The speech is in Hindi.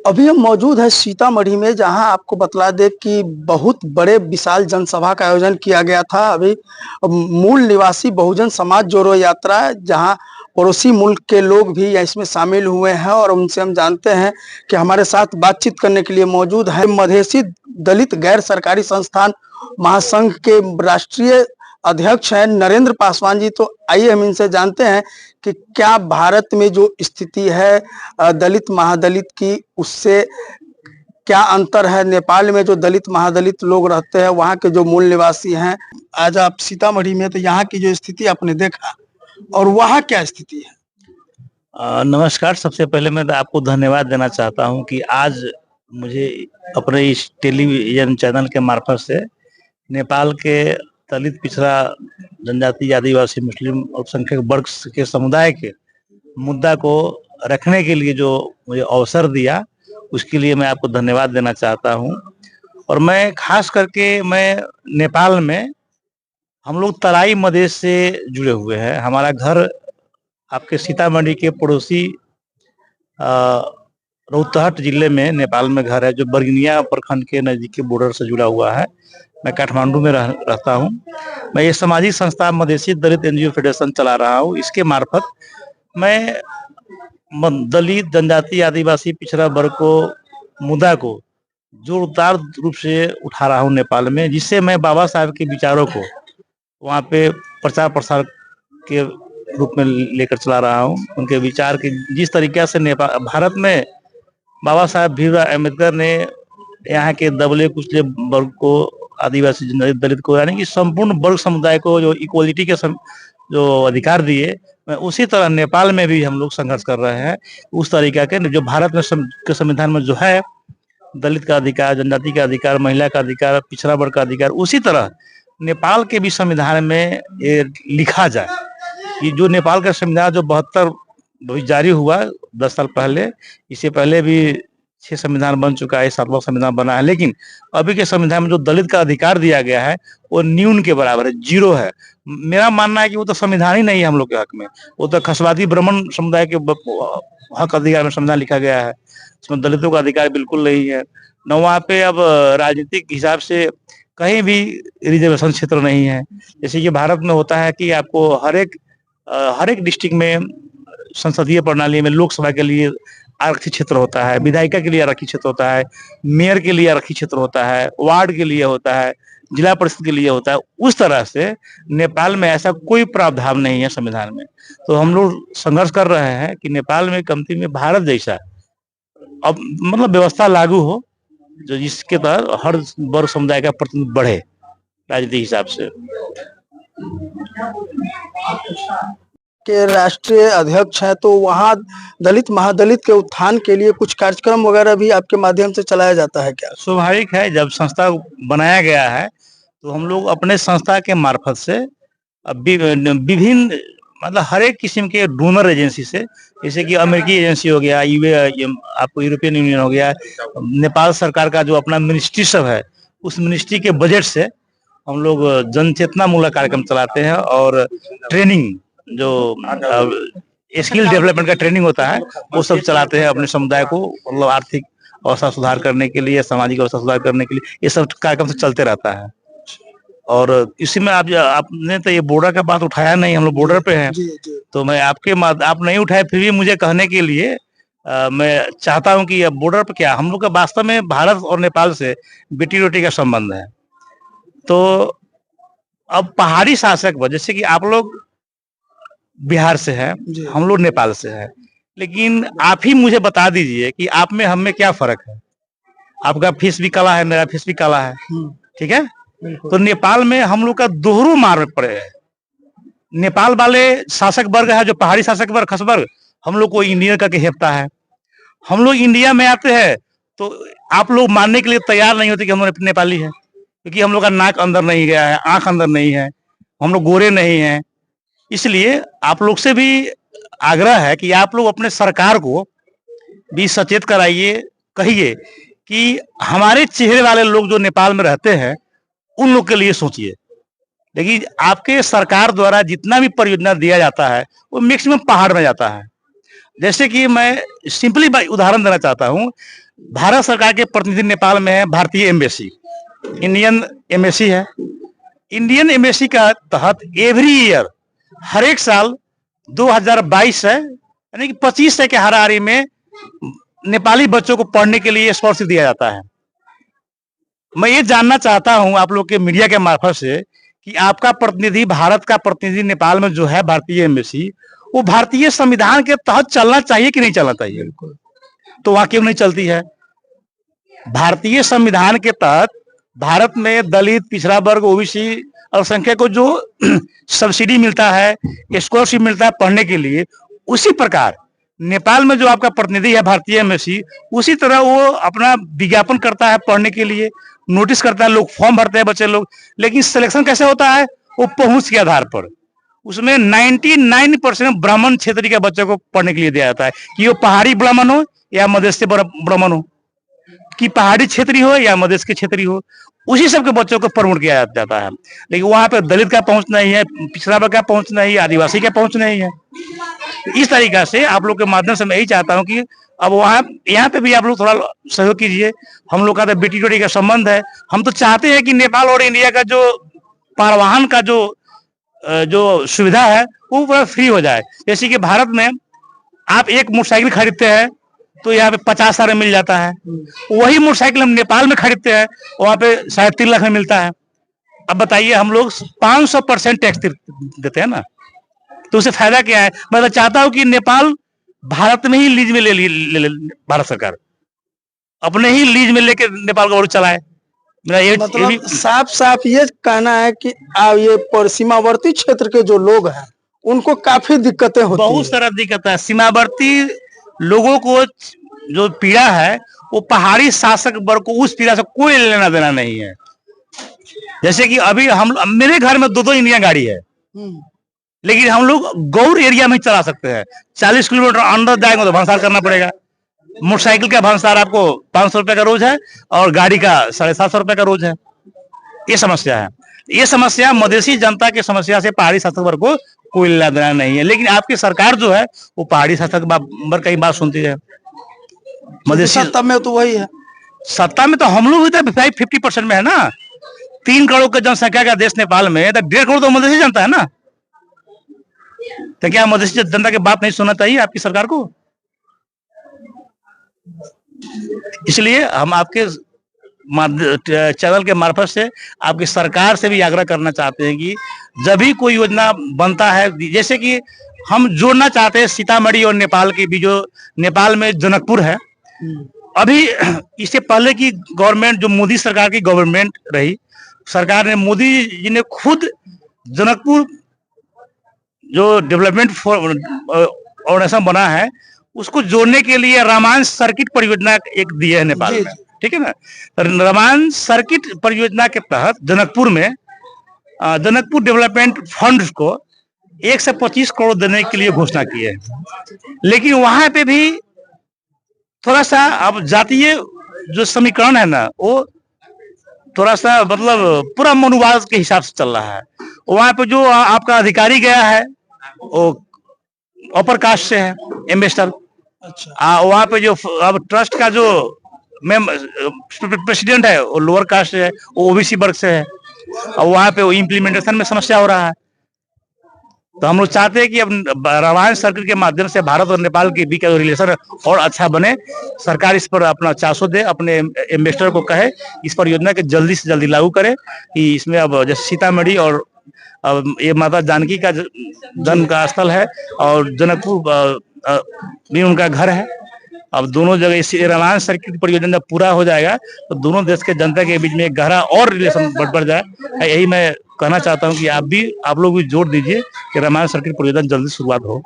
अभी हम मौजूद है सीतामढ़ी में, जहां आपको बतला दे कि बहुत बड़े विशाल जनसभा का आयोजन किया गया था। अभी मूल निवासी बहुजन समाज जोड़ो यात्रा, जहां पड़ोसी मुल्क के लोग भी इसमें शामिल हुए हैं और उनसे हम जानते हैं कि हमारे साथ बातचीत करने के लिए मौजूद है मधेसी दलित गैर सरकारी संस्थान महासंघ के राष्ट्रीय अध्यक्ष हैं नरेंद्र पासवान जी। तो आइए हम इनसे जानते हैं कि क्या भारत में जो स्थिति है दलित महादलित की, उससे क्या अंतर है। नेपाल में जो दलित महादलित लोग रहते हैं, वहाँ के जो मूल निवासी हैं, आज आप सीतामढ़ी में, तो यहाँ की जो स्थिति आपने देखा और वहाँ क्या स्थिति है। नमस्कार। सबसे पहले मैं आपको धन्यवाद देना चाहता हूं कि आज मुझे अपने इस टेलीविजन चैनल के मार्फत से नेपाल के दलित, पिछड़ा, जनजाति, आदिवासी, मुस्लिम अल्पसंख्यक वर्ग के समुदाय के मुद्दा को रखने के लिए जो मुझे अवसर दिया, उसके लिए मैं आपको धन्यवाद देना चाहता हूं। और मैं खास करके नेपाल में हम लोग तराई मधेश से जुड़े हुए हैं। हमारा घर आपके सीतामढ़ी के पड़ोसी रौतहट जिले में नेपाल में घर है, जो बर्गिनिया प्रखंड के नजदीक के बॉर्डर से जुड़ा हुआ है। मैं काठमांडू में रहता हूँ। मैं ये सामाजिक संस्था मधेसी दलित एनजीओ फेडरेशन चला रहा हूँ। इसके मार्फत मैं दलित, जनजाति, आदिवासी, पिछड़ा वर्ग को मुद्दा को जोरदार रूप से उठा रहा हूँ नेपाल में, जिससे मैं बाबा साहब के विचारों को वहाँ पे प्रचार प्रसार के रूप में लेकर चला रहा हूँ। उनके विचार की जिस तरीके से नेपाल भारत में बाबा साहब भीमराव अम्बेडकर ने यहाँ के दबले कुचले वर्ग को, आदिवासी, दलित को, यानी कि संपूर्ण वर्ग समुदाय को जो इक्वलिटी के जो अधिकार दिए, मैं उसी तरह नेपाल में भी हम लोग संघर्ष कर रहे हैं। उस तरीका के जो भारत में के संविधान में जो है दलित का अधिकार, जनजाति का अधिकार, महिला का अधिकार, पिछड़ा वर्ग का अधिकार, उसी तरह नेपाल के भी संविधान में ये लिखा जाए कि जो नेपाल का संविधान जो 72 जारी हुआ 10 साल पहले, इससे पहले भी 6 संविधान बन चुका है, 7वां संविधान बना है, लेकिन अभी के संविधान में जो दलित का अधिकार दिया गया है वो न्यून के बराबर है, 0 है। मेरा मानना है कि वो तो संविधान ही नहीं है हम लोग के हक में, वो तो खसवादी ब्राह्मण समुदाय के हक अधिकार में संविधान लिखा गया है। इसमें दलितों का अधिकार बिल्कुल नहीं है। न वहाँ पे अब राजनीतिक हिसाब से कहीं भी रिजर्वेशन क्षेत्र नहीं है। जैसे कि भारत में होता है कि आपको हर एक डिस्ट्रिक्ट में संसदीय प्रणाली में लोकसभा के लिए आरक्षित क्षेत्र होता है, विधायिका के लिए आरक्षित क्षेत्र होता है, मेयर के लिए आरक्षित क्षेत्र होता है, वार्ड के लिए होता है, जिला परिषद के लिए होता है। उस तरह से नेपाल में ऐसा कोई प्रावधान नहीं है संविधान में। तो हम लोग संघर्ष कर रहे हैं कि नेपाल में कमती में भारत जैसा अब मतलब व्यवस्था लागू हो, जो जिसके तहत हर वर्ग समुदाय का प्रतिनिधित्व बढ़े राजनीतिक हिसाब से। के राष्ट्रीय अध्यक्ष हैं, तो वहाँ दलित महादलित के उत्थान के लिए कुछ कार्यक्रम वगैरह भी आपके माध्यम से चलाया जाता है क्या? स्वाभाविक है, जब संस्था बनाया गया है तो हम लोग अपने संस्था के मार्फत से विभिन्न मतलब हर एक किस्म के डोनर एजेंसी से, जैसे कि अमेरिकी एजेंसी हो गया, आपको यूरोपियन यूनियन हो गया, नेपाल सरकार का जो अपना मिनिस्ट्री सब है, उस मिनिस्ट्री के बजट से हम लोग जन चेतना मूलक कार्यक्रम चलाते हैं। और ट्रेनिंग जो स्किल डेवलपमेंट का ट्रेनिंग होता है वो सब चलाते हैं अपने समुदाय को, मतलब आर्थिक अवस्था सुधार करने के लिए, सामाजिक अवस्था सुधार करने के लिए, ये सब कार्यक्रम से चलते रहता है। और इसी में आपने तो ये बॉर्डर का बात उठाया नहीं, हम लोग बॉर्डर पे हैं, तो मैं आप नहीं उठाए, फिर भी मुझे कहने के लिए मैं चाहता हूं कि बॉर्डर पे क्या हम लोग का वास्तव में भारत और नेपाल से बेटी रोटी का संबंध है। तो अब पहाड़ी शासक, जैसे कि आप लोग बिहार से है, हम लोग नेपाल से है, लेकिन आप ही मुझे बता दीजिए कि आप में हम में क्या फर्क है। आपका फेस भी काला है, मेरा फेस भी काला है, ठीक है। तो नेपाल में हम लोग का दोहरो मार पड़े है। नेपाल वाले शासक वर्ग है जो पहाड़ी शासक वर्ग, खस वर्ग, हम लोग को इंडियन करके हेपता है। हम लोग इंडिया में आते हैं तो आप लोग मानने के लिए तैयार नहीं होते कि हम लोग नेपाली है, क्योंकि हम लोग का नाक अंदर नहीं गया है, आंख अंदर नहीं है, हम लोग गोरे नहीं है। इसलिए आप लोग से भी आग्रह है कि आप लोग अपने सरकार को भी सचेत कराइए, कहिए कि हमारे चेहरे वाले लोग जो नेपाल में रहते हैं उन लोग के लिए सोचिए। लेकिन आपके सरकार द्वारा जितना भी परियोजना दिया जाता है वो मैक्सिमम पहाड़ में जाता है। जैसे कि मैं सिंपली उदाहरण देना चाहता हूँ, भारत सरकार के प्रतिनिधि नेपाल में है भारतीय एम्बेसी, इंडियन एम्बेसी है। इंडियन एम्बेसी का तहत एवरी ईयर हर एक साल 2022 से यानी कि 25 से के हाराहारी में नेपाली बच्चों को पढ़ने के लिए स्कॉलरशिप दिया जाता है। मैं ये जानना चाहता हूं आप लोग के मीडिया के मार्फत से कि आपका प्रतिनिधि, भारत का प्रतिनिधि नेपाल में जो है भारतीय एम्बेसी, वो भारतीय संविधान के तहत चलना चाहिए कि नहीं चलना चाहिए? बिल्कुल। तो वहां क्यों नहीं चलती है? भारतीय संविधान के तहत भारत में दलित, पिछड़ा वर्ग, ओबीसी, अल्पसंख्यक को जो सब्सिडी मिलता है, स्कॉलरशिप मिलता है पढ़ने के लिए, उसी प्रकार नेपाल में जो आपका प्रतिनिधि है भारतीय एम्बेसी, उसी तरह वो अपना विज्ञापन करता है पढ़ने के लिए, नोटिस करता है, लोग फॉर्म भरते हैं बच्चे लोग। लेकिन सिलेक्शन कैसे होता है? वो पहुंच के आधार पर। उसमें 99% ब्राह्मण क्षेत्र के बच्चों को पढ़ने के लिए दिया जाता है, कि वो पहाड़ी ब्राह्मण हो या मधेश ब्राह्मण हो, कि पहाड़ी क्षेत्रीय हो या मधेश के क्षेत्रीय हो, उसी सब के बच्चों को प्रमोट किया जाता है। लेकिन वहां पे दलित का पहुंच नहीं है, पिछड़ा वर्ग का पहुंच नहीं है, आदिवासी का पहुंच नहीं है। इस तरीका से आप लोग के माध्यम से मैं यही चाहता हूं कि अब वहां यहाँ पे भी आप लोग थोड़ा सहयोग कीजिए। हम लोग का तो बेटी बेटी का संबंध है। हम तो चाहते हैं कि नेपाल और इंडिया का जो परिवहन का जो सुविधा है वो पूरा फ्री हो जाए। जैसे कि भारत में आप एक मोटरसाइकिल खरीदते हैं तो यहाँ पे 50,000 में मिल जाता है। वही मोटरसाइकिल हम नेपाल में खरीदते हैं, वहां पे 3.5 लाख में मिलता है। अब बताइए, हम लोग 500% टैक्स देते हैं ना, तो उसे फायदा क्या है? मैं तो चाहता हूं कि नेपाल भारत में ही लीज में ले भारत सरकार अपने ही लीज में लेके नेपाल का रोड चलाए। मेरा ये मतलब साफ साफ ये कहना है कि ये सीमावर्ती क्षेत्र के जो लोग हैं उनको काफी दिक्कतें होती हैं। बहुत सारा दिक्कत है। सीमावर्ती लोगों को जो पीड़ा है वो पहाड़ी शासक वर्ग को उस पीड़ा से कोई लेना देना नहीं है। जैसे कि अभी मेरे घर में 2 इंडियन गाड़ी है, लेकिन हम लोग गौर एरिया में चला सकते हैं। 40 किलोमीटर अंदर जाएंगे तो भंसार करना पड़ेगा। मोटरसाइकिल का भंसार आपको 500 रुपए का रोज है और गाड़ी का 750 रुपए का रोज है। ये समस्या है। ये समस्या मधेसी जनता की समस्या से पहाड़ी शासक वर्ग को कोई लेना देना नहीं है। लेकिन आपकी सरकार जो है वो पहाड़ी शासक वर्ग की बात सुनती है। मधेसी सत्ता में तो वही है। सत्ता में तो हम लोग भी 50% में है ना। 3 करोड़ की जनसंख्या का देश नेपाल में, तो 1.5 करोड़ तो मधेसी जनता है ना। तो क्या मधेसी जनता की बात नहीं सुनना चाहिए आपकी सरकार को? इसलिए हम आपके चैनल के मार्फत से आपकी सरकार से भी आग्रह करना चाहते हैं कि जब भी कोई योजना बनता है, जैसे कि हम जोड़ना चाहते हैं सीतामढ़ी और नेपाल के भी, जो नेपाल में जनकपुर है। अभी इससे पहले की गवर्नमेंट, जो मोदी सरकार की गवर्नमेंट रही, सरकार ने, मोदी जी ने खुद जनकपुर जो डेवलपमेंट ऑर्गेनाइजेशन बना है उसको जोड़ने के लिए रामायण सर्किट परियोजना एक दी है नेपाल में, ठीक है ना। रामायण सर्किट परियोजना के तहत जनकपुर में जनकपुर डेवलपमेंट फंड को 1 से 25 करोड़ देने के लिए घोषणा की है। लेकिन वहां पे भी थोड़ा सा अब जातीय जो समीकरण है ना, वो थोड़ा सा मतलब पूरा मनुवाद के हिसाब से चल रहा है। वहां पे जो आपका अधिकारी गया है वो अपर कास्ट से है, एम्बेसडर। अच्छा। वहां पे जो अब ट्रस्ट का जो प्रेसिडेंट है वो लोअर कास्ट से है, वो ओबीसी वर्ग से है। और वहां पे इम्प्लीमेंटेशन में समस्या हो रहा है। तो हम लोग चाहते हैं कि अब रामायण सर्किट के माध्यम से भारत और नेपाल के बीच का रिलेशन और अच्छा बने। सरकार इस पर अपना चासो दे, अपने इन्वेस्टर को कहे इस पर योजना के जल्दी से जल्दी लागू करे कि इसमें अब जैसे सीतामढ़ी और अब ये माता जानकी का जन्म का स्थल है और जनकपुर भी उनका घर है। अब दोनों जगह इस रामायण सर्किट परियोजना पूरा हो जाएगा तो दोनों देश के जनता के बीच में एक गहरा और रिलेशन बढ़ जाए। यही मैं कहना चाहता हूं कि आप लोग भी जोर दीजिए कि रामायण सर्किट परियोजना जल्दी शुरुआत हो।